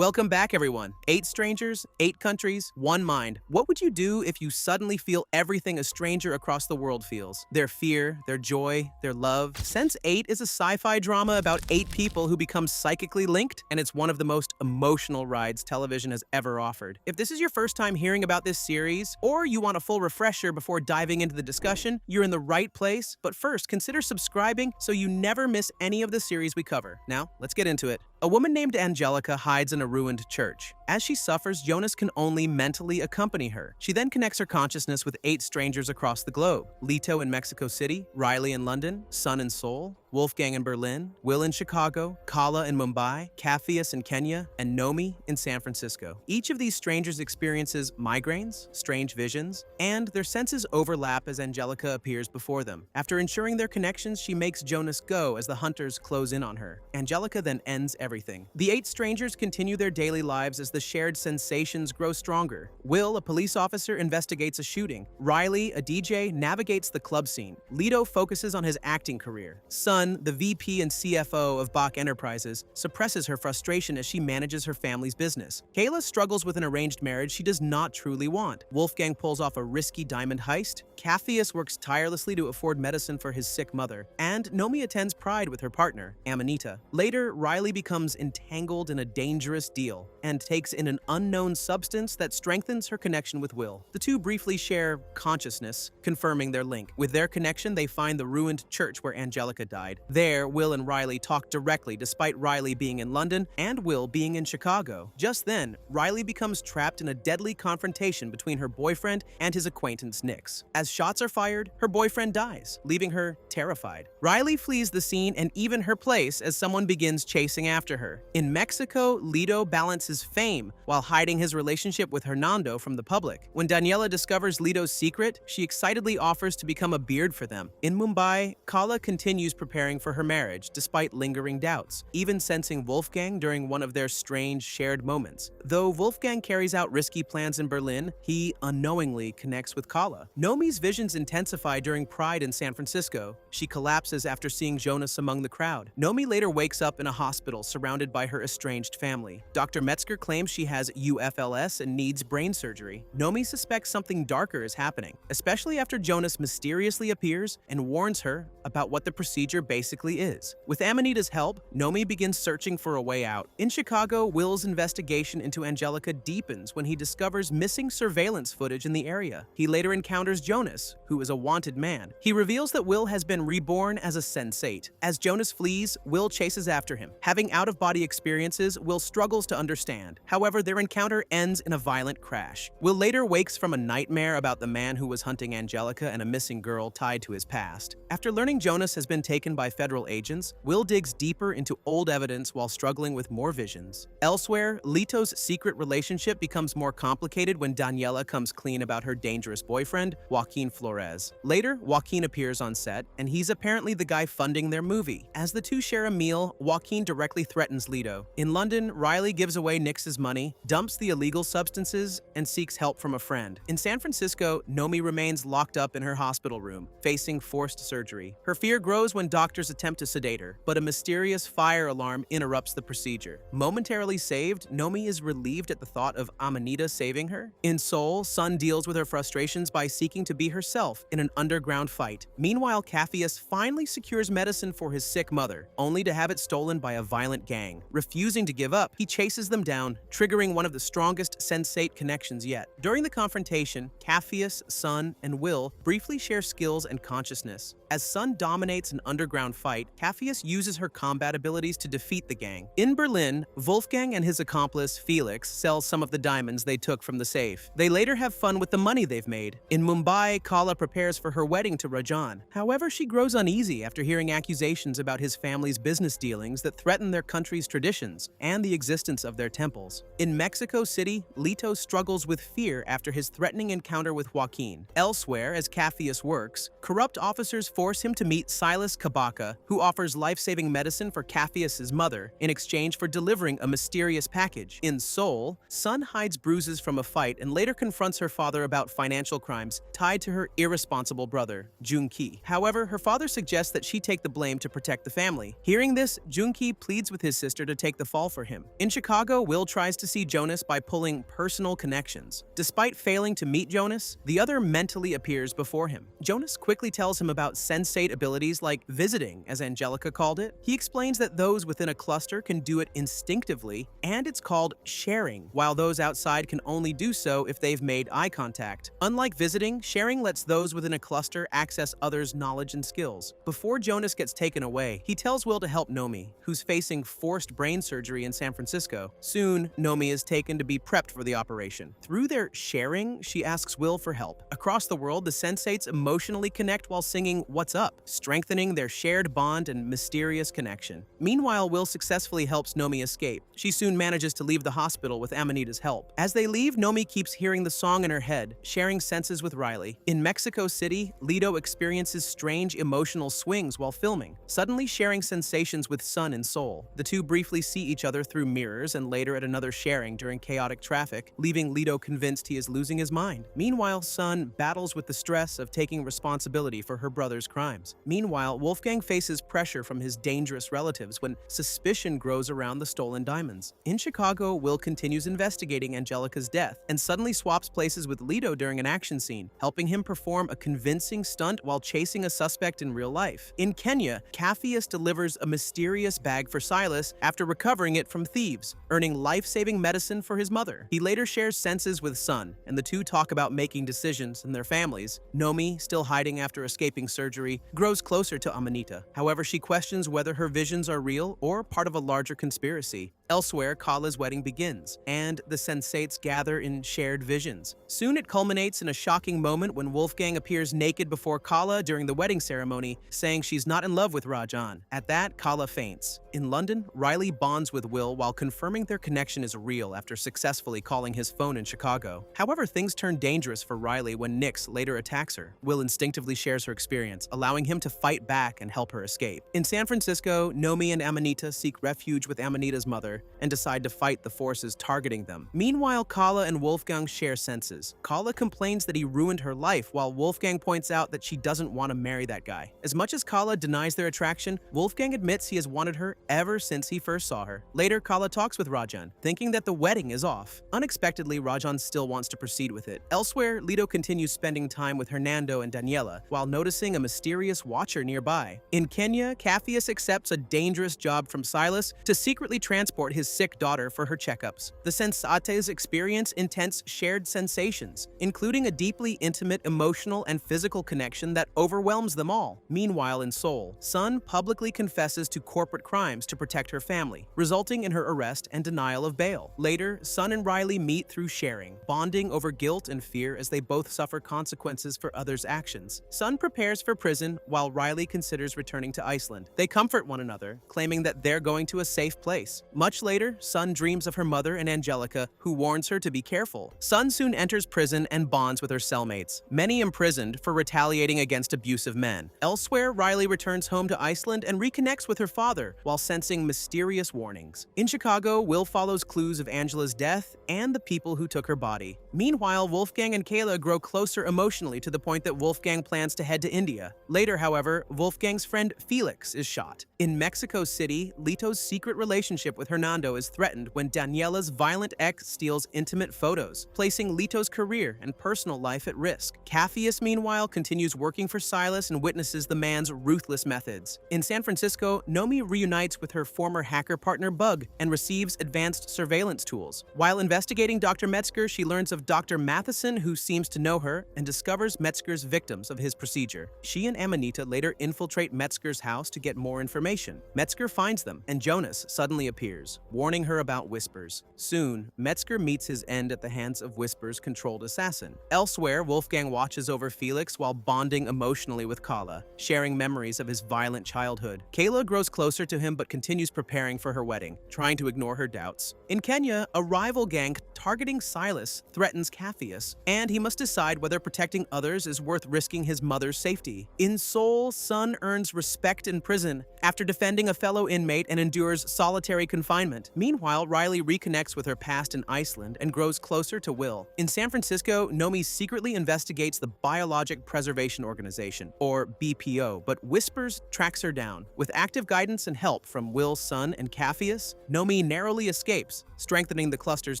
Welcome back, everyone. 8 strangers, 8 countries, 1 mind. What would you do if you suddenly feel everything a stranger across the world feels? Their fear, their joy, their love. Sense8 is a sci-fi drama about 8 people who become psychically linked, and it's one of the most emotional rides television has ever offered. If this is your first time hearing about this series, or you want a full refresher before diving into the discussion, you're in the right place. But first, consider subscribing so you never miss any of the series we cover. Now, let's get into it. A woman named Angelica hides in a ruined church. As she suffers, Jonas can only mentally accompany her. She then connects her consciousness with 8 strangers across the globe. Lito in Mexico City, Riley in London, Sun in Seoul, Wolfgang in Berlin, Will in Chicago, Kala in Mumbai, Capheus in Kenya, and Nomi in San Francisco. Each of these strangers experiences migraines, strange visions, and their senses overlap as Angelica appears before them. After ensuring their connections, she makes Jonas go as the hunters close in on her. Angelica then ends everything. The 8 strangers continue their daily lives as the shared sensations grow stronger. Will, a police officer, investigates a shooting. Riley, a DJ, navigates the club scene. Lito focuses on his acting career. Sun, the VP and CFO of Bach Enterprises, suppresses her frustration as she manages her family's business. Kayla struggles with an arranged marriage she does not truly want. Wolfgang pulls off a risky diamond heist. Capheus works tirelessly to afford medicine for his sick mother. And Nomi attends Pride with her partner, Amanita. Later, Riley becomes entangled in a dangerous deal and takes in an unknown substance that strengthens her connection with Will. The two briefly share consciousness, confirming their link. With their connection, they find the ruined church where Angelica died. There, Will and Riley talk directly despite Riley being in London and Will being in Chicago. Just then, Riley becomes trapped in a deadly confrontation between her boyfriend and his acquaintance Nix. As shots are fired, her boyfriend dies, leaving her terrified. Riley flees the scene and even her place as someone begins chasing after her. In Mexico, Lito balances fame while hiding his relationship with Hernando from the public. When Daniela discovers Lito's secret, she excitedly offers to become a beard for them. In Mumbai, Kala continues preparing for her marriage despite lingering doubts, even sensing Wolfgang during one of their strange shared moments. Though Wolfgang carries out risky plans in Berlin, he unknowingly connects with Kala. Nomi's visions intensify during Pride in San Francisco. She collapses after seeing Jonas among the crowd. Nomi later wakes up in a hospital surrounded by her estranged family. Dr. Metzger claims she has UFLS and needs brain surgery. Nomi suspects something darker is happening, especially after Jonas mysteriously appears and warns her about what the procedure basically is. With Amanita's help, Nomi begins searching for a way out. In Chicago, Will's investigation into Angelica deepens when he discovers missing surveillance footage in the area. He later encounters Jonas, who is a wanted man. He reveals that Will has been reborn as a Sense8. As Jonas flees, Will chases after him. Having out-of-body experiences, Will struggles to understand. However, their encounter ends in a violent crash. Will later wakes from a nightmare about the man who was hunting Angelica and a missing girl tied to his past. After learning Jonas has been taken by federal agents, Will digs deeper into old evidence while struggling with more visions. Elsewhere, Lito's secret relationship becomes more complicated when Daniela comes clean about her dangerous boyfriend, Joaquin Flores. Later, Joaquin appears on set, and he's apparently the guy funding their movie. As the two share a meal, Joaquin directly threatens Lito. In London, Riley gives away Nix's money, dumps the illegal substances, and seeks help from a friend. In San Francisco, Nomi remains locked up in her hospital room, facing forced surgery. Her fear grows when doctors attempt to sedate her, but a mysterious fire alarm interrupts the procedure. Momentarily saved, Nomi is relieved at the thought of Amanita saving her. In Seoul, Sun deals with her frustrations by seeking to be herself in an underground fight. Meanwhile, Capheus finally secures medicine for his sick mother, only to have it stolen by a violent gang. Refusing to give up, he chases them down, triggering one of the strongest Sense8 connections yet. During the confrontation, Capheus, Sun, and Will briefly share skills and consciousness. As Sun dominates an underground fight, Capheus uses her combat abilities to defeat the gang. In Berlin, Wolfgang and his accomplice, Felix, sell some of the diamonds they took from the safe. They later have fun with the money they've made. In Mumbai, Kala prepares for her wedding to Rajan. However, she grows uneasy after hearing accusations about his family's business dealings that threaten their country's traditions and the existence of their temples. In Mexico City, Lito struggles with fear after his threatening encounter with Joaquin. Elsewhere, as Capheus works, corrupt officers force him to meet Silas Kabaka, who offers life-saving medicine for Capheus' mother in exchange for delivering a mysterious package. In Seoul, Sun hides bruises from a fight and later confronts her father about financial crimes tied to her irresponsible brother, Jung-ki. However, her father suggests that she take the blame to protect the family. Hearing this, Jung-ki pleads with his sister to take the fall for him. In Chicago, Will tries to see Jonas by pulling personal connections. Despite failing to meet Jonas, the other mentally appears before him. Jonas quickly tells him about Sense8 abilities like visiting, as Angelica called it. He explains that those within a cluster can do it instinctively, and it's called sharing, while those outside can only do so if they've made eye contact. Unlike visiting, sharing lets those within a cluster access others' knowledge and skills. Before Jonas gets taken away, he tells Will to help Nomi, who's facing forced brain surgery in San Francisco. Soon, Nomi is taken to be prepped for the operation. Through their sharing, she asks Will for help. Across the world, the Sense8s emotionally connect while singing "What's Up?", strengthening their shared bond and mysterious connection. Meanwhile, Will successfully helps Nomi escape. She soon manages to leave the hospital with Amanita's help. As they leave, Nomi keeps hearing the song in her head, sharing senses with Riley. In Mexico City, Lito experiences strange emotional swings while filming, suddenly sharing sensations with Sun in Seoul. The two briefly see each other through mirrors and later at another sharing during chaotic traffic, leaving Lito convinced he is losing his mind. Meanwhile, Sun battles with the stress of taking responsibility for her brother's crimes. Meanwhile, Wolfgang faces pressure from his dangerous relatives when suspicion grows around the stolen diamonds. In Chicago, Will continues investigating Angelica's death and suddenly swaps places with Lito during an action scene, helping him perform a convincing stunt while chasing a suspect in real life. In Kenya, Capheus delivers a mysterious bag for Silas after recovering it from thieves, earning life-saving medicine for his mother. He later shares senses with Sun, and the two talk about making decisions in their families. Nomi, still hiding after escaping surgery, grows closer to Amanita. However, she questions whether her visions are real or part of a larger conspiracy. Elsewhere, Kala's wedding begins, and the Sense8s gather in shared visions. Soon it culminates in a shocking moment when Wolfgang appears naked before Kala during the wedding ceremony, saying she's not in love with Rajan. At that, Kala faints. In London, Riley bonds with Will while confirming their connection is real after successfully calling his phone in Chicago. However, things turn dangerous for Riley when Nix later attacks her. Will instinctively shares her experience, allowing him to fight back and help her escape. In San Francisco, Nomi and Amanita seek refuge with Amanita's mother and decide to fight the forces targeting them. Meanwhile, Kala and Wolfgang share senses. Kala complains that he ruined her life, while Wolfgang points out that she doesn't want to marry that guy. As much as Kala denies their attraction, Wolfgang admits he has wanted her ever since he first saw her. Later, Kala talks with Rajan, thinking that the wedding is off. Unexpectedly, Rajan still wants to proceed with it. Elsewhere, Lito continues spending time with Hernando and Daniela, while noticing a mysterious watcher nearby. In Kenya, Capheus accepts a dangerous job from Silas to secretly transport his sick daughter for her checkups. The Sense8s experience intense shared sensations, including a deeply intimate emotional and physical connection that overwhelms them all. Meanwhile, in Seoul, Sun publicly confesses to corporate crimes to protect her family, resulting in her arrest and denial of bail. Later, Sun and Riley meet through sharing, bonding over guilt and fear as they both suffer consequences for others' actions. Sun prepares for prison while Riley considers returning to Iceland. They comfort one another, claiming that they're going to a safe place. Much later, Sun dreams of her mother and Angelica, who warns her to be careful. Sun soon enters prison and bonds with her cellmates, many imprisoned for retaliating against abusive men. Elsewhere, Riley returns home to Iceland and reconnects with her father while sensing mysterious warnings. In Chicago, Will follows clues of Angela's death and the people who took her body. Meanwhile, Wolfgang and Kayla grow closer emotionally to the point that Wolfgang plans to head to India. Later, however, Wolfgang's friend Felix is shot. In Mexico City, Lito's secret relationship with Hernando is threatened when Daniela's violent ex steals intimate photos, placing Lito's career and personal life at risk. Capheus, meanwhile, continues working for Silas and witnesses the man's ruthless methods. In San Francisco, Nomi reunites with her former hacker partner Bug and receives advanced surveillance tools. While investigating Dr. Metzger, she learns of Dr. Matheson, who seems to know her, and discovers Metzger's victims of his procedure. She and Amanita later infiltrate Metzger's house to get more information. Metzger finds them, and Jonas suddenly appears, warning her about Whispers. Soon, Metzger meets his end at the hands of Whisper's controlled assassin. Elsewhere, Wolfgang watches over Felix while bonding emotionally with Kala, sharing memories of his violent childhood. Kayla grows closer to him but continues preparing for her wedding, trying to ignore her doubts. In Kenya, a rival gang targeting Silas threatens threatens Capheus, and he must decide whether protecting others is worth risking his mother's safety. In Seoul, Sun earns respect in prison after defending a fellow inmate and endures solitary confinement. Meanwhile, Riley reconnects with her past in Iceland and grows closer to Will. In San Francisco, Nomi secretly investigates the Biologic Preservation Organization, or BPO, but Whispers tracks her down. With active guidance and help from Will, Sun, and Capheus, Nomi narrowly escapes, strengthening the cluster's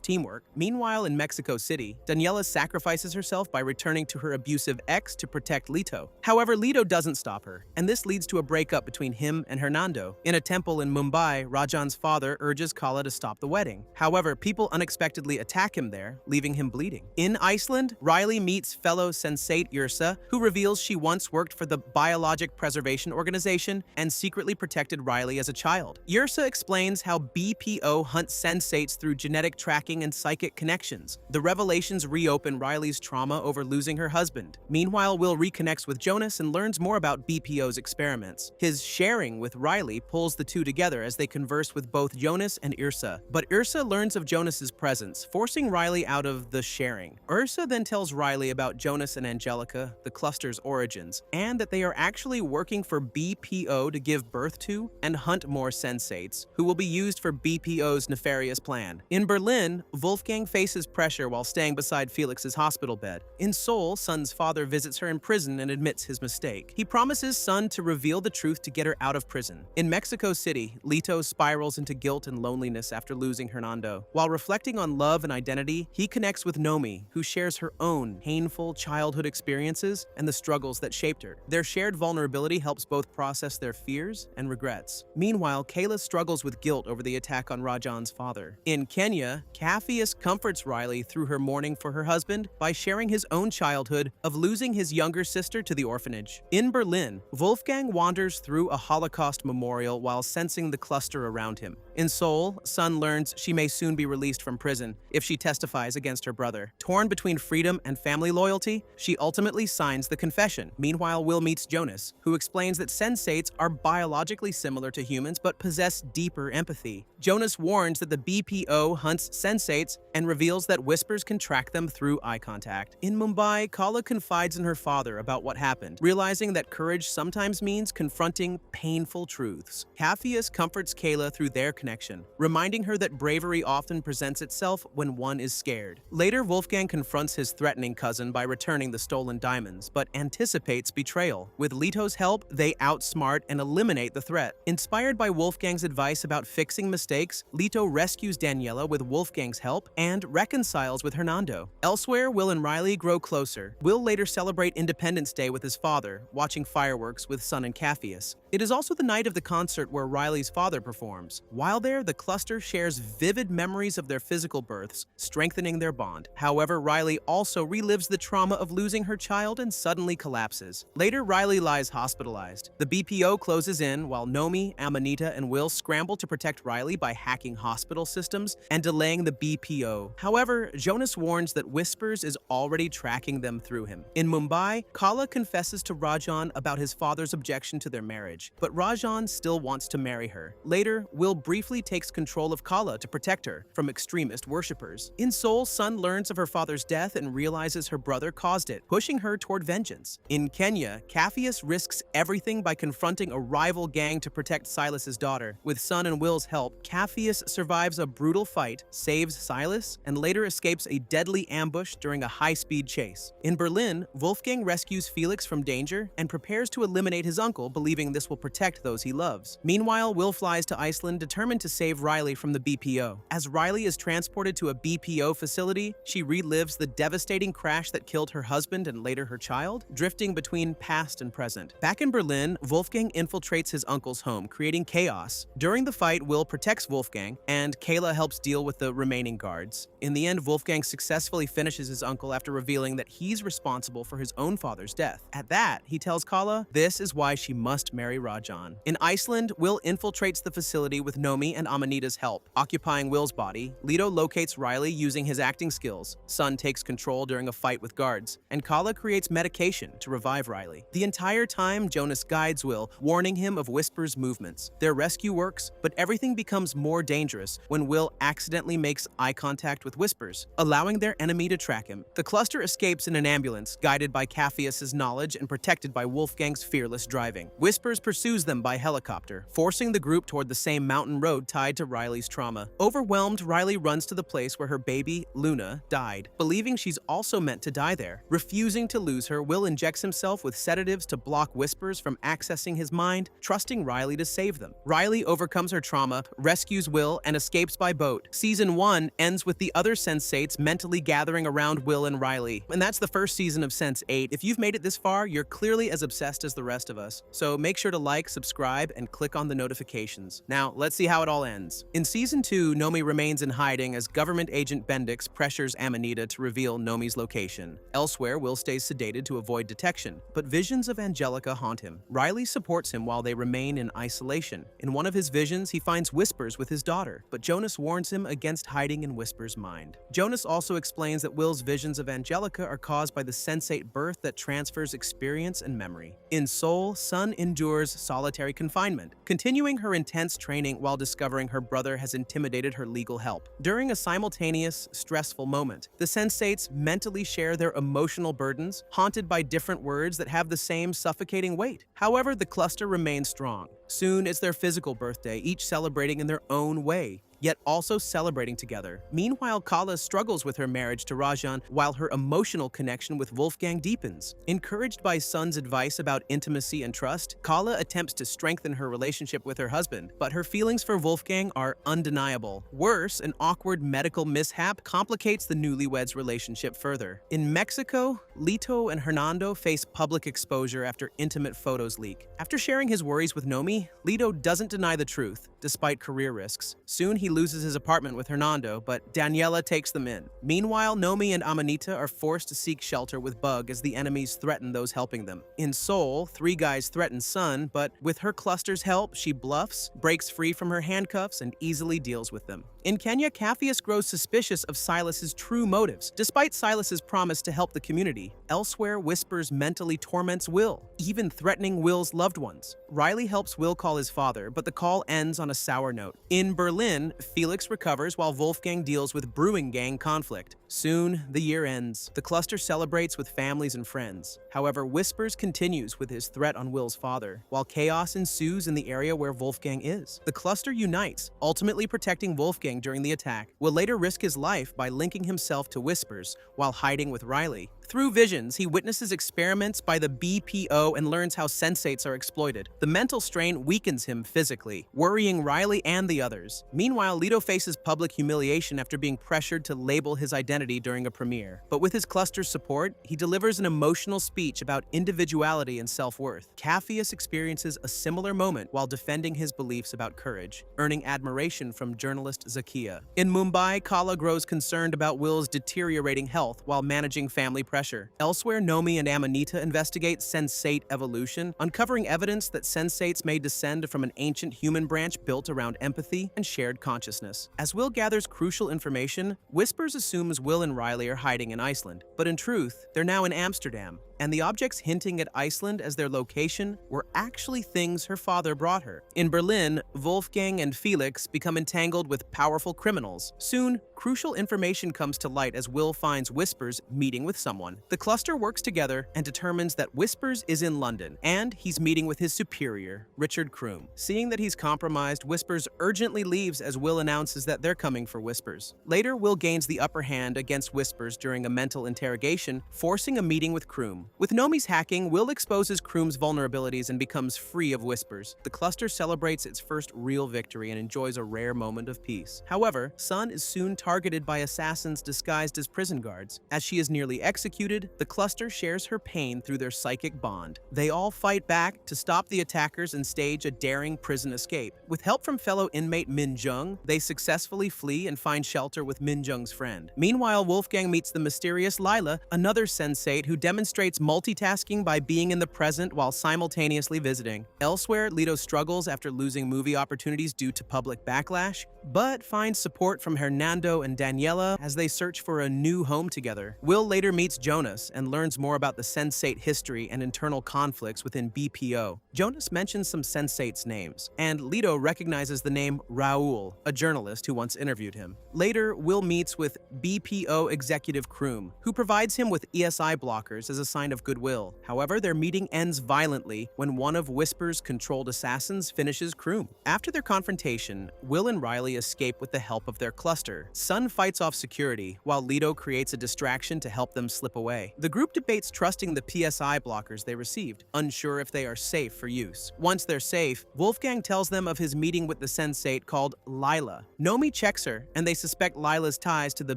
teamwork. Meanwhile, in Mexico City, Daniela sacrifices herself by returning to her abusive ex to protect Lito. However, Lito doesn't stop her, and this leads to a breakup between him and Hernando. In a temple in Mumbai, Rajan's father urges Kala to stop the wedding. However, people unexpectedly attack him there, leaving him bleeding. In Iceland, Riley meets fellow Sense8 Yrsa, who reveals she once worked for the Biologic Preservation Organization and secretly protected Riley as a child. Yrsa explains how BPO hunts Sense8s through genetic tracking and psychic connections. The revelations reopen Riley's trauma over losing her husband. Meanwhile, Will reconnects with Jonas and learns more about BPO's experiments. His sharing with Riley pulls the two together as they converse with both Jonas and Yrsa. But Yrsa learns of Jonas's presence, forcing Riley out of the sharing. Yrsa then tells Riley about Jonas and Angelica, the cluster's origins, and that they are actually working for BPO to give birth to and hunt more Sense8s, who will be used for BPO's nefarious plan. In Berlin, Wolfgang faces pressure while staying beside Felix's hospital bed. In Seoul, Sun's father visits her in prison and admits his mistake. He promises Sun to reveal the truth to get her out of prison. In Mexico City, Lito spirals into guilt and loneliness after losing Hernando. While reflecting on love and identity, he connects with Nomi, who shares her own painful childhood experiences and the struggles that shaped her. Their shared vulnerability helps both process their fears and regrets. Meanwhile, Kayla struggles with guilt over the attack on Rajan's father. In Kenya, Capheus comforts Riley through her mourning for her husband by sharing his own childhood of losing his younger sister to the orphanage. In Berlin, Wolfgang wanders through a Holocaust memorial while sensing the cluster around him. In Seoul, Sun learns she may soon be released from prison if she testifies against her brother. Torn between freedom and family loyalty, she ultimately signs the confession. Meanwhile, Will meets Jonas, who explains that Sense8s are biologically similar to humans but possess deeper empathy. Jonas warns that the BPO hunts Sense8s and reveals that Whispers can track them through eye contact. In Mumbai, Kala confides in her father about what happened, realizing that courage sometimes means confronting painful truths. Capheus comforts Kayla through their connection, reminding her that bravery often presents itself when one is scared. Later, Wolfgang confronts his threatening cousin by returning the stolen diamonds, but anticipates betrayal. With Lito's help, they outsmart and eliminate the threat. Inspired by Wolfgang's advice about fixing mistakes, Lito rescues Daniela with Wolfgang's help and reconciles with Hernando. Elsewhere, Will and Riley grow closer. Will later celebrate Independence Day with his father, watching fireworks with Sun and Capheus. It is also the night of the concert where Riley's father performs. While there, the cluster shares vivid memories of their physical births, strengthening their bond. However, Riley also relives the trauma of losing her child and suddenly collapses. Later, Riley lies hospitalized. The BPO closes in while Nomi, Amanita, and Will scramble to protect Riley by hacking hospital systems and delaying the BPO. However, Jonas warns that Whispers is already tracking them through him. In Mumbai, Kala confesses to Rajan about his father's objection to their marriage, but Rajan still wants to marry her. Later, Will briefly takes control of Kala to protect her from extremist worshippers. In Seoul, Sun learns of her father's death and realizes her brother caused it, pushing her toward vengeance. In Kenya, Capheus risks everything by confronting a rival gang to protect Silas's daughter. With Sun and Will's help, Capheus survives a brutal fight, saves Silas, and later escapes a deadly ambush during a high-speed chase. In Berlin, Wolfgang rescues Felix from danger and prepares to eliminate his uncle, believing this will protect those he loves. Meanwhile, Will flies to Iceland determined to save Riley from the BPO. As Riley is transported to a BPO facility, she relives the devastating crash that killed her husband and later her child, drifting between past and present. Back in Berlin, Wolfgang infiltrates his uncle's home, creating chaos. During the fight, Will protects Wolfgang, and Kayla helps deal with the remaining guards. In the end, Wolfgang successfully finishes his uncle after revealing that he's responsible for his own father's death. At that, he tells Kala this is why she must marry Rajan. In Iceland, Will infiltrates the facility with Nomi Nomi and Amanita's help. Occupying Will's body, Lito locates Riley using his acting skills. Sun takes control during a fight with guards, and Kala creates medication to revive Riley. The entire time, Jonas guides Will, warning him of Whisper's movements. Their rescue works, but everything becomes more dangerous when Will accidentally makes eye contact with Whispers, allowing their enemy to track him. The cluster escapes in an ambulance, guided by Capheus' knowledge and protected by Wolfgang's fearless driving. Whispers pursues them by helicopter, forcing the group toward the same mountain road tied to Riley's trauma. Overwhelmed, Riley runs to the place where her baby, Luna, died, believing she's also meant to die there. Refusing to lose her, Will injects himself with sedatives to block Whispers from accessing his mind, trusting Riley to save them. Riley overcomes her trauma, rescues Will, and escapes by boat. Season 1 ends with the other Sense8s mentally gathering around Will and Riley. And that's the first season of Sense8. If you've made it this far, you're clearly as obsessed as the rest of us. So make sure to like, subscribe, and click on the notifications. Now, let's see how it all ends. In Season 2, Nomi remains in hiding as government agent Bendix pressures Amanita to reveal Nomi's location. Elsewhere, Will stays sedated to avoid detection, but visions of Angelica haunt him. Riley supports him while they remain in isolation. In one of his visions, he finds Whispers with his daughter, but Jonas warns him against hiding in Whispers' mind. Jonas also explains that Will's visions of Angelica are caused by the Sense8 birth that transfers experience and memory. In Seoul, Sun endures solitary confinement, continuing her intense training while discovering her brother has intimidated her legal help. During a simultaneous, stressful moment, the Sense8s mentally share their emotional burdens, haunted by different words that have the same suffocating weight. However, the cluster remains strong. Soon it's their physical birthday, each celebrating in their own way, yet also celebrating together. Meanwhile, Kala struggles with her marriage to Rajan while her emotional connection with Wolfgang deepens. Encouraged by Sun's advice about intimacy and trust, Kala attempts to strengthen her relationship with her husband, but her feelings for Wolfgang are undeniable. Worse, an awkward medical mishap complicates the newlyweds' relationship further. In Mexico, Lito and Hernando face public exposure after intimate photos leak. After sharing his worries with Nomi, Lito doesn't deny the truth, despite career risks. Soon he loses his apartment with Hernando, but Daniela takes them in. Meanwhile, Nomi and Amanita are forced to seek shelter with Bug as the enemies threaten those helping them. In Seoul, three guys threaten Sun, but with her cluster's help, she bluffs, breaks free from her handcuffs, and easily deals with them. In Kenya, Capheus grows suspicious of Silas's true motives, despite Silas's promise to help the community. Elsewhere, Whispers mentally torments Will, even threatening Will's loved ones. Riley helps Will call his father, but the call ends on a sour note. In Berlin, Felix recovers while Wolfgang deals with brewing gang conflict. Soon, the year ends. The cluster celebrates with families and friends. However, Whispers continues with his threat on Will's father, while chaos ensues in the area where Wolfgang is. The cluster unites, ultimately protecting Wolfgang during the attack. Will later risk his life by linking himself to Whispers while hiding with Riley. Through visions, he witnesses experiments by the BPO and learns how Sense8s are exploited. The mental strain weakens him physically, worrying Riley and the others. Meanwhile, Lito faces public humiliation after being pressured to label his identity during a premiere. But with his cluster's support, he delivers an emotional speech about individuality and self-worth. Capheus experiences a similar moment while defending his beliefs about courage, earning admiration from journalist Zakia. In Mumbai, Kala grows concerned about Will's deteriorating health while managing family pressure. Elsewhere, Nomi and Amanita investigate Sense8 evolution, uncovering evidence that Sense8s may descend from an ancient human branch built around empathy and shared consciousness. As Will gathers crucial information, Whispers assumes Will and Riley are hiding in Iceland, but in truth, they're now in Amsterdam. And the objects hinting at Iceland as their location were actually things her father brought her. In Berlin, Wolfgang and Felix become entangled with powerful criminals. Soon, crucial information comes to light as Will finds Whispers meeting with someone. The cluster works together and determines that Whispers is in London, and he's meeting with his superior, Richard Kroom. Seeing that he's compromised, Whispers urgently leaves as Will announces that they're coming for Whispers. Later, Will gains the upper hand against Whispers during a mental interrogation, forcing a meeting with Kroom. With Nomi's hacking, Will exposes Kroom's vulnerabilities and becomes free of Whispers. The cluster celebrates its first real victory and enjoys a rare moment of peace. However, Sun is soon targeted by assassins disguised as prison guards. As she is nearly executed, the cluster shares her pain through their psychic bond. They all fight back to stop the attackers and stage a daring prison escape. With help from fellow inmate Min Jung, they successfully flee and find shelter with Min Jung's friend. Meanwhile, Wolfgang meets the mysterious Lila, another Sense8 who demonstrates multitasking by being in the present while simultaneously visiting. Elsewhere, Lito struggles after losing movie opportunities due to public backlash, but finds support from Hernando and Daniela as they search for a new home together. Will later meets Jonas and learns more about the Sense8 history and internal conflicts within BPO. Jonas mentions some Sense8's names, and Lito recognizes the name Raul, a journalist who once interviewed him. Later, Will meets with BPO executive Kroom, who provides him with ESI blockers as a sign of goodwill. However, their meeting ends violently when one of Whisper's controlled assassins finishes Kroom. After their confrontation, Will and Riley escape with the help of their cluster. Sun fights off security, while Lito creates a distraction to help them slip away. The group debates trusting the PSI blockers they received, unsure if they are safe for use. Once they're safe, Wolfgang tells them of his meeting with the Sense8 called Lila. Nomi checks her, and they suspect Lila's ties to the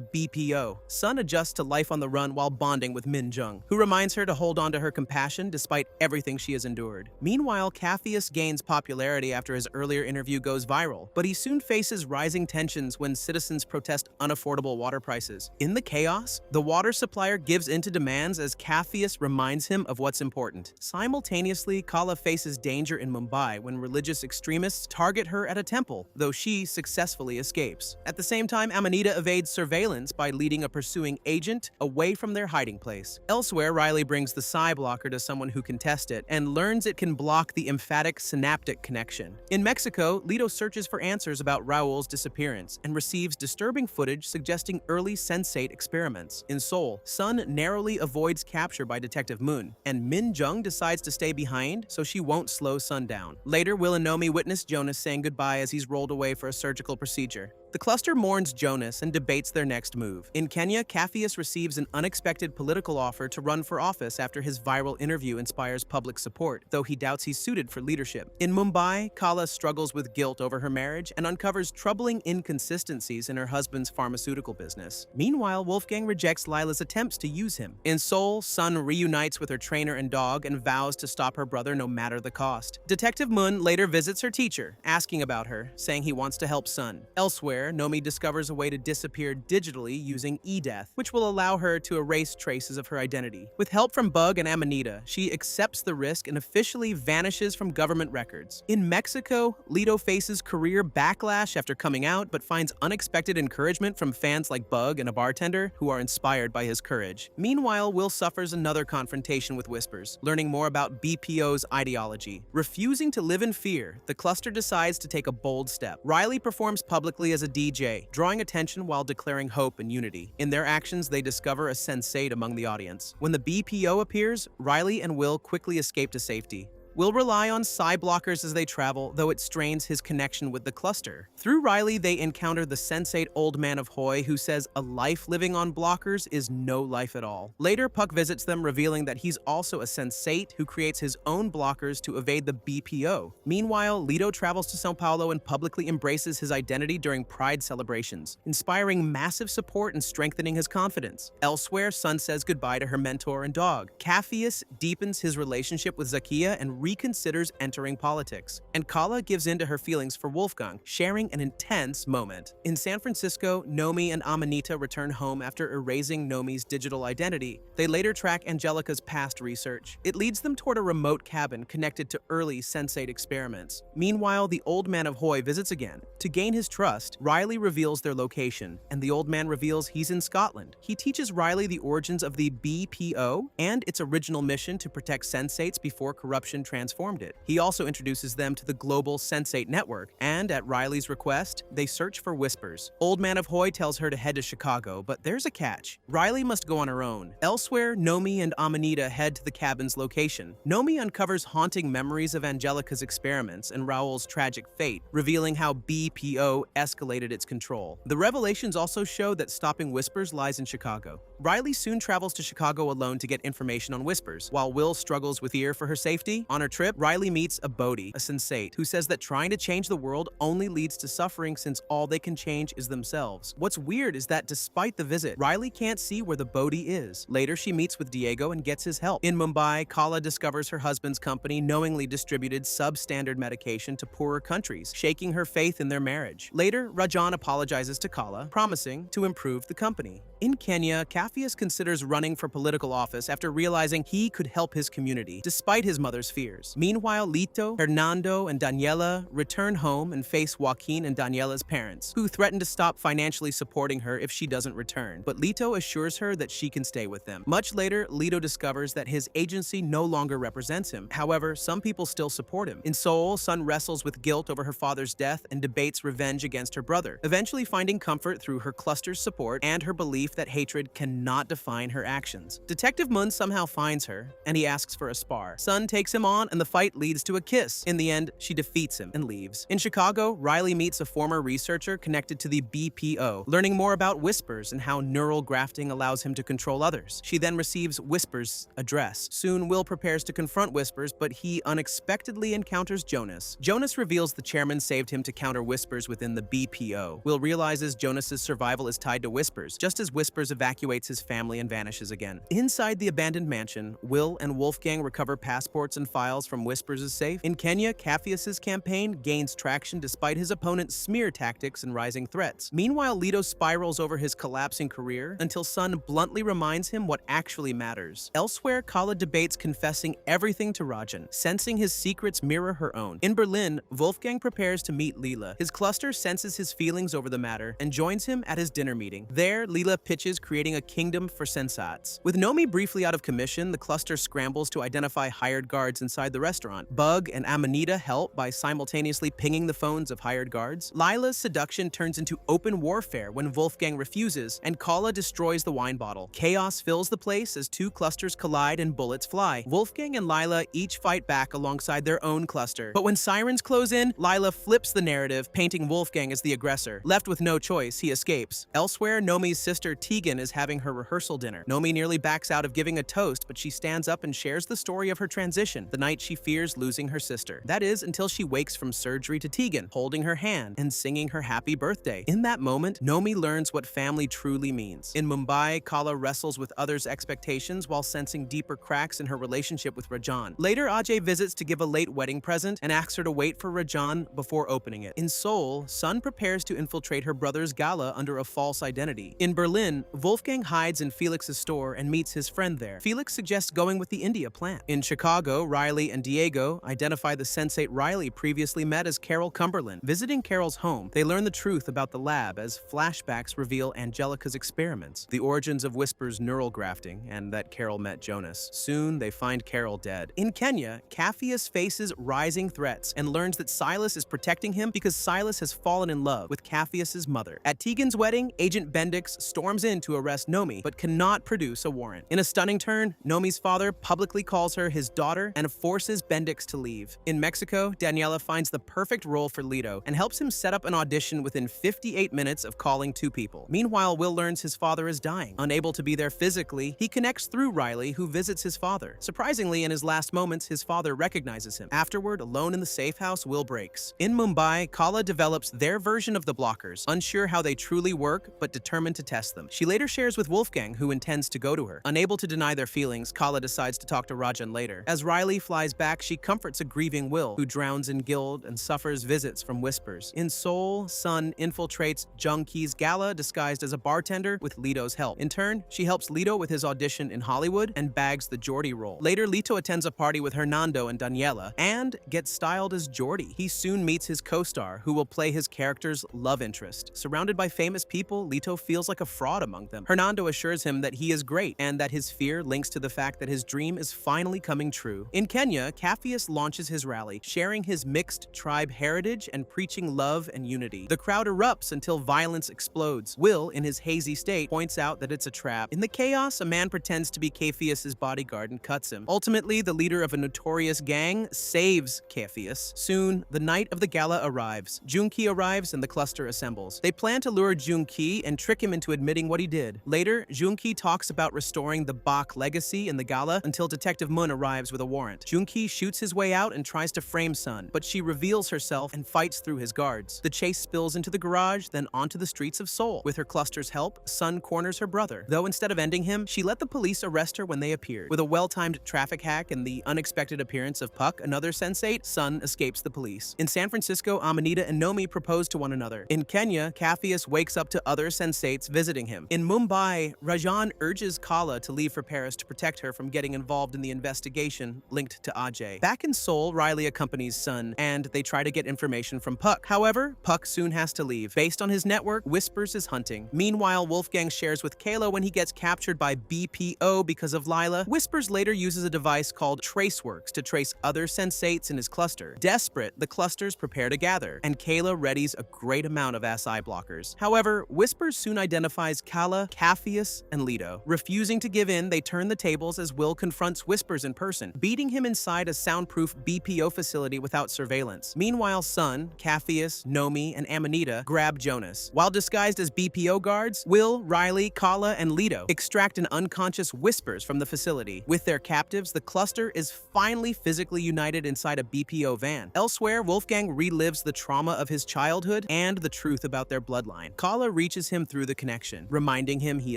BPO. Sun adjusts to life on the run while bonding with Min Jung, who reminds her to hold on to her compassion despite everything she has endured. Meanwhile, Capheus gains popularity after his earlier interview goes viral, but he soon faces rising tensions when citizens protest unaffordable water prices. In the chaos, the water supplier gives in to demands as Capheus reminds him of what's important. Simultaneously, Kala faces danger in Mumbai when religious extremists target her at a temple, though she successfully escapes. At the same time, Amanita evades surveillance by leading a pursuing agent away from their hiding place. Elsewhere, Riley brings the psi blocker to someone who can test it and learns it can block the emphatic synaptic connection. In Mexico, Lito searches for answers about Raul's disappearance and receives disturbing footage suggesting early Sense8 experiments. In Seoul, Sun narrowly avoids capture by Detective Moon, and Min Jung decides to stay behind so she won't slow Sun down. Later, Will and Nomi witness Jonas saying goodbye as he's rolled away for a surgical procedure. The cluster mourns Jonas and debates their next move. In Kenya, Capheus receives an unexpected political offer to run for office after his viral interview inspires public support, though he doubts he's suited for leadership. In Mumbai, Kala struggles with guilt over her marriage and uncovers troubling inconsistencies in her husband's pharmaceutical business. Meanwhile, Wolfgang rejects Lila's attempts to use him. In Seoul, Sun reunites with her trainer and dog and vows to stop her brother no matter the cost. Detective Moon later visits her teacher, asking about her, saying he wants to help Sun. Elsewhere, Nomi discovers a way to disappear digitally using e-death, which will allow her to erase traces of her identity. With help from Bug and Amanita, she accepts the risk and officially vanishes from government records. In Mexico, Lito faces career backlash after coming out, but finds unexpected encouragement from fans like Bug and a bartender who are inspired by his courage. Meanwhile, Will suffers another confrontation with Whispers, learning more about BPO's ideology. Refusing to live in fear, the cluster decides to take a bold step. Riley performs publicly as a DJ, drawing attention while declaring hope and unity. In their actions, they discover a Sense8 among the audience. When the BPO appears, Riley and Will quickly escape to safety. Will rely on psi blockers as they travel, though it strains his connection with the cluster. Through Riley, they encounter the Sense8 Old Man of Hoi, who says a life living on blockers is no life at all. Later, Puck visits them, revealing that he's also a Sense8 who creates his own blockers to evade the BPO. Meanwhile, Lito travels to São Paulo and publicly embraces his identity during Pride celebrations, inspiring massive support and strengthening his confidence. Elsewhere, Sun says goodbye to her mentor and dog. Capheus deepens his relationship with Zakia and reconsiders entering politics, and Kala gives in to her feelings for Wolfgang, sharing an intense moment. In San Francisco, Nomi and Amanita return home after erasing Nomi's digital identity. They later track Angelica's past research. It leads them toward a remote cabin connected to early Sense8 experiments. Meanwhile, the Old Man of Hoi visits again. To gain his trust, Riley reveals their location, and the Old Man reveals he's in Scotland. He teaches Riley the origins of the BPO and its original mission to protect Sense8s before corruption transformed it. He also introduces them to the global Sense8 network, and at Riley's request, they search for Whispers. Old Man of Hoi tells her to head to Chicago, but there's a catch. Riley must go on her own. Elsewhere, Nomi and Amanita head to the cabin's location. Nomi uncovers haunting memories of Angelica's experiments and Raul's tragic fate, revealing how BPO escalated its control. The revelations also show that stopping Whispers lies in Chicago. Riley soon travels to Chicago alone to get information on Whispers, while Will struggles with fear for her safety. On her trip, Riley meets a Bodhi, a Sense8, who says that trying to change the world only leads to suffering since all they can change is themselves. What's weird is that despite the visit, Riley can't see where the Bodhi is. Later, she meets with Diego and gets his help. In Mumbai, Kala discovers her husband's company knowingly distributed substandard medication to poorer countries, shaking her faith in their marriage. Later, Rajan apologizes to Kala, promising to improve the company. In Kenya, Capheus considers running for political office after realizing he could help his community, despite his mother's fears. Meanwhile, Lito, Hernando, and Daniela return home and face Joaquin and Daniela's parents, who threaten to stop financially supporting her if she doesn't return. But Lito assures her that she can stay with them. Much later, Lito discovers that his agency no longer represents him. However, some people still support him. In Seoul, Sun wrestles with guilt over her father's death and debates revenge against her brother, eventually finding comfort through her cluster's support and her belief that hatred cannot define her actions. Detective Mun somehow finds her, and he asks for a spar. Sun takes him on, and the fight leads to a kiss. In the end, she defeats him and leaves. In Chicago, Riley meets a former researcher connected to the BPO, learning more about whispers and how neural grafting allows him to control others. She then receives Whisper's address. Soon, Will prepares to confront Whispers, but he unexpectedly encounters Jonas. Jonas reveals the chairman saved him to counter Whispers within the BPO. Will realizes Jonas's survival is tied to Whispers, just as Whispers evacuates his family and vanishes again. Inside the abandoned mansion, Will and Wolfgang recover passports and files from Whispers' safe. In Kenya, Capheus' campaign gains traction despite his opponent's smear tactics and rising threats. Meanwhile, Lito spirals over his collapsing career until Sun bluntly reminds him what actually matters. Elsewhere, Kala debates confessing everything to Rajan, sensing his secrets mirror her own. In Berlin, Wolfgang prepares to meet Leela. His cluster senses his feelings over the matter and joins him at his dinner meeting. There, Leela pitches creating a kingdom for Sense8s. With Nomi briefly out of commission, the cluster scrambles to identify hired guards inside the restaurant. Bug and Amanita help by simultaneously pinging the phones of hired guards. Lila's seduction turns into open warfare when Wolfgang refuses, and Kala destroys the wine bottle. Chaos fills the place as two clusters collide and bullets fly. Wolfgang and Lila each fight back alongside their own cluster. But when sirens close in, Lila flips the narrative, painting Wolfgang as the aggressor. Left with no choice, he escapes. Elsewhere, Nomi's sister Tegan is having her rehearsal dinner. Nomi nearly backs out of giving a toast, but she stands up and shares the story of her transition, the night she fears losing her sister. That is, until she wakes from surgery to Tegan, holding her hand and singing her happy birthday. In that moment, Nomi learns what family truly means. In Mumbai, Kala wrestles with others' expectations while sensing deeper cracks in her relationship with Rajan. Later, Ajay visits to give a late wedding present and asks her to wait for Rajan before opening it. In Seoul, Sun prepares to infiltrate her brother's gala under a false identity. In Berlin, Wolfgang hides in Felix's store and meets his friend there. Felix suggests going with the India plant. In Chicago, Riley and Diego identify the Sense8 Riley previously met as Carol Cumberland. Visiting Carol's home, they learn the truth about the lab as flashbacks reveal Angelica's experiments, the origins of Whisper's neural grafting, and that Carol met Jonas. Soon, they find Carol dead. In Kenya, Capheus faces rising threats and learns that Silas is protecting him because Silas has fallen in love with Capheus' mother. At Tegan's wedding, Agent Bendix storms in to arrest Nomi, but cannot produce a warrant. In a stunning turn, Nomi's father publicly calls her his daughter and forces Bendix to leave. In Mexico, Daniela finds the perfect role for Lito and helps him set up an audition within 58 minutes of calling two people. Meanwhile, Will learns his father is dying. Unable to be there physically, he connects through Riley, who visits his father. Surprisingly, in his last moments, his father recognizes him. Afterward, alone in the safe house, Will breaks. In Mumbai, Kala develops their version of the blockers, unsure how they truly work, but determined to test them. She later shares with Wolfgang, who intends to go to her. Unable to deny their feelings, Kala decides to talk to Rajan later. As Riley flies back, she comforts a grieving Will, who drowns in guilt and suffers visits from Whispers. In Seoul, Sun infiltrates Jung Ki's gala disguised as a bartender with Lito's help. In turn, she helps Lito with his audition in Hollywood and bags the Geordie role. Later, Lito attends a party with Hernando and Daniela and gets styled as Geordie. He soon meets his co-star, who will play his character's love interest. Surrounded by famous people, Lito feels like a fraud among them. Hernando assures him that he is great and that his fear links to the fact that his dream is finally coming true. In Kenya, Capheus launches his rally, sharing his mixed tribe heritage and preaching love and unity. The crowd erupts until violence explodes. Will, in his hazy state, points out that it's a trap. In the chaos, a man pretends to be Capheus' bodyguard and cuts him. Ultimately, the leader of a notorious gang saves Capheus. Soon, the night of the gala arrives. Junki arrives and the cluster assembles. They plan to lure Junki and trick him into admitting what he did. Later, Junki talks about restoring the Bach legacy in the gala until Detective Mun arrives with a warrant. Junki shoots his way out and tries to frame Sun, but she reveals herself and fights through his guards. The chase spills into the garage, then onto the streets of Seoul. With her cluster's help, Sun corners her brother, though instead of ending him, she let the police arrest her when they appeared. With a well-timed traffic hack and the unexpected appearance of Puck, another Sense8, Sun escapes the police. In San Francisco, Amanita and Nomi propose to one another. In Kenya, Capheus wakes up to other Sense8s visiting him. In Mumbai, Rajan urges Kala to leave for Paris to protect her from getting involved in the investigation linked to Ajay. Back in Seoul, Riley accompanies Sun, and they try to get information from Puck. However, Puck soon has to leave. Based on his network, Whispers is hunting. Meanwhile, Wolfgang shares with Kayla when he gets captured by BPO because of Lila. Whispers later uses a device called Traceworks to trace other Sense8s in his cluster. Desperate, the clusters prepare to gather, and Kayla readies a great amount of SI blockers. However, Whispers soon identifies Kala, Capheus, and Lito. Refusing to give in, they turn the tables as Will confronts Whispers in person, beating him inside a soundproof BPO facility without surveillance. Meanwhile, Sun, Capheus, Nomi, and Amanita grab Jonas. While disguised as BPO guards, Will, Riley, Kala, and Lito extract an unconscious Whispers from the facility. With their captives, the cluster is finally physically united inside a BPO van. Elsewhere, Wolfgang relives the trauma of his childhood and the truth about their bloodline. Kala reaches him through the connection, reminding him he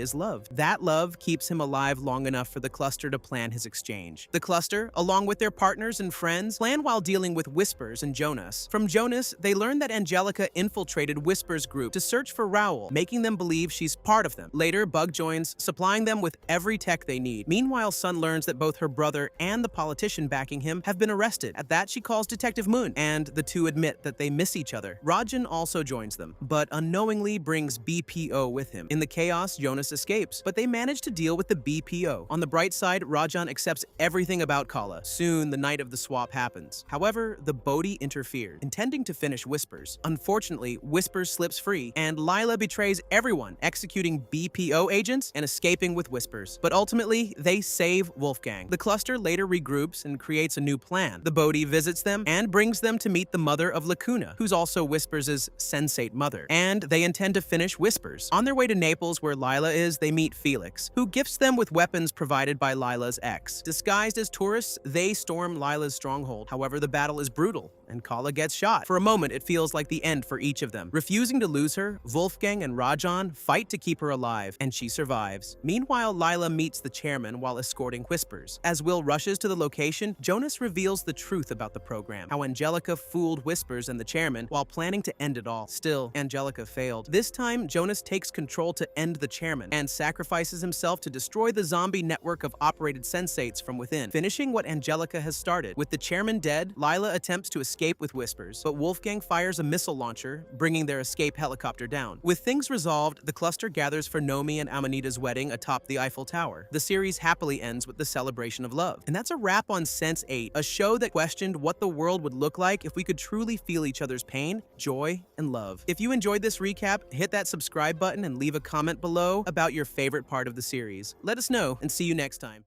is loved. That love keeps him alive long enough for the cluster to plan his exchange. The cluster, along with their partners and friends, plan while dealing with Whispers and Jonas. From Jonas, they learn that Angelica infiltrated Whispers' group to search for Raoul, making them believe she's part of them. Later, Bug joins, supplying them with every tech they need. Meanwhile, Sun learns that both her brother and the politician backing him have been arrested. At that, she calls Detective Moon, and the two admit that they miss each other. Rajan also joins them, but unknowingly brings BPO with him. In the chaos, Jonas escapes, but they manage to deal with the BPO. On the bright side, Rajan accepts everything about Kala. Soon, the night of the swap happens. However, the Bodhi interfered, intending to finish Whispers. Unfortunately, Whispers slips free, and Lila betrays everyone, executing BPO agents and escaping with Whispers. But ultimately, they save Wolfgang. The cluster later regroups and creates a new plan. The Bodhi visits them and brings them to meet the mother of Lacuna, who's also Whispers' Sense8 mother, and they intend to finish Whispers. On their way to Naples, where Lila is, they meet Felix, who gifts them with weapons provided by Lila's ex. Disguised as tourists, they storm Lila's stronghold. However, the battle is brutal, and Kala gets shot. For a moment, it feels like the end for each of them. Refusing to lose her, Wolfgang and Rajan fight to keep her alive, and she survives. Meanwhile, Lila meets the chairman while escorting Whispers. As Will rushes to the location, Jonas reveals the truth about the program, how Angelica fooled Whispers and the chairman while planning to end it all. Still, Angelica failed. This time, Jonas takes control to end the chairman and sacrifices himself to destroy the zombie network of operated Sense8s from within, finishing what Angelica has started. With the chairman dead, Lila attempts to escape with Whispers, but Wolfgang fires a missile launcher, bringing their escape helicopter down. With things resolved, the cluster gathers for Nomi and Amanita's wedding atop the Eiffel Tower. The series happily ends with the celebration of love. And that's a wrap on Sense8, a show that questioned what the world would look like if we could truly feel each other's pain, joy, and love. If you enjoyed this recap, hit that subscribe button and leave a comment below about your favorite part of the series. Let us know, and see you next time.